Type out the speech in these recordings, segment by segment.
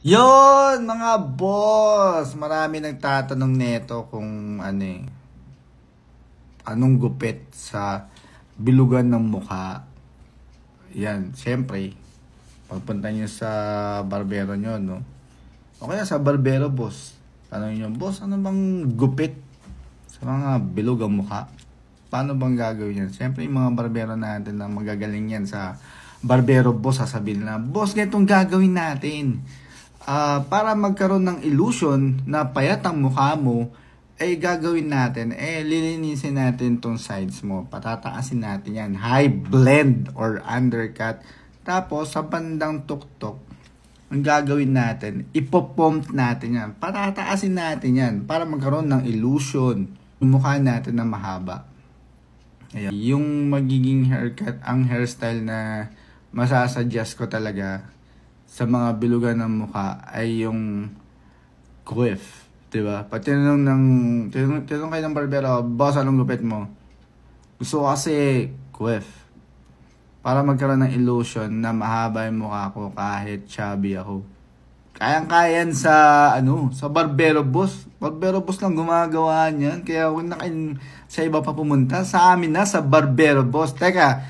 Yon mga boss, marami nagtatanong nito kung anong gupit sa bilugan ng mukha. Yan, siyempre, pagpunta nyo sa barbero nyo, no? O kaya sa barbero, boss. Tanong nyo, boss, ano bang gupit sa mga bilog ang mukha? Paano bang gagawin yan? Siyempre, yung mga barbero natin na magagaling yan sa barbero, boss, sasabihin na, boss, ganitong gagawin natin. Para magkaroon ng illusion na payat ang mukha mo, gagawin natin, lilinisin natin tong sides mo. Patataasin natin yan. High blend or undercut. Tapos, sa bandang tuktok, ang gagawin natin, ipopomp natin yan. Patataasin natin yan para magkaroon ng illusion yung mukha natin na mahaba. Ayan. Yung magiging haircut, ang hairstyle na masasuggest ko talaga sa mga bilugan ng mukha ay yung quiff. Diba? Pag tinanong kayo ng barbero, boss, anong gupit mo? Gusto ko kasi quiff. Para magkaroon ng illusion na mahaba yung mukha ko kahit chubby ako. Kayang-kayan sa barbero boss. Barbero boss lang gumagawa niyan. Kaya huwag na kayo sa iba pa pumunta. Sa amin na, sa barbero boss. Teka,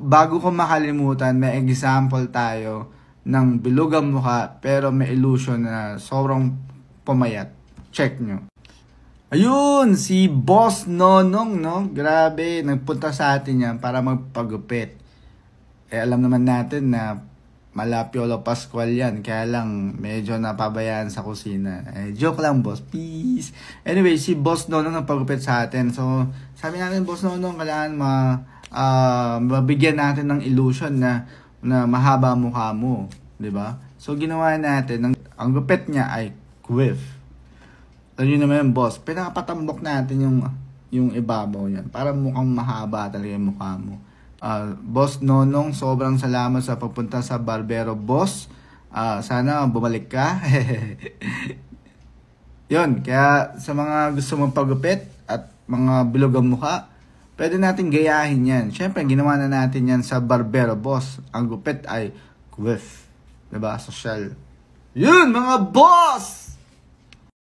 bago ko makalimutan, may example tayo ng bilugang mukha pero may illusion na sobrang pumayat. Check nyo. Ayun, si Boss Nonong, no? Grabe, nagpunta sa atin yan para magpagupit. Alam naman natin na mala Piolo Pascual yan. Kaya lang, medyo napabayaan sa kusina. Joke lang, boss. Peace. Anyway, si Boss Nonong nagpagupit sa atin. So, sabi natin, Boss Nonong, kailangan mabigyan natin ng illusion na mahaba mukha mo. 'Di ba? So, ginawa natin, ang gupit niya ay quiff. Alam nyo naman, boss, pinapatambok natin yung ibabaw niyan para mukhang mahaba talaga yung mukha mo. Boss Nonong, sobrang salamat sa pagpunta sa barbero, boss. Sana bumalik ka. Yun, kaya sa mga gusto mong pagupit at mga bilog ang mukha, pwede natin gayahin yan. Siyempre, ginawa na natin yan sa barbero, boss. Ang gupit ay quiff. Diba? Social. Yun, mga boss!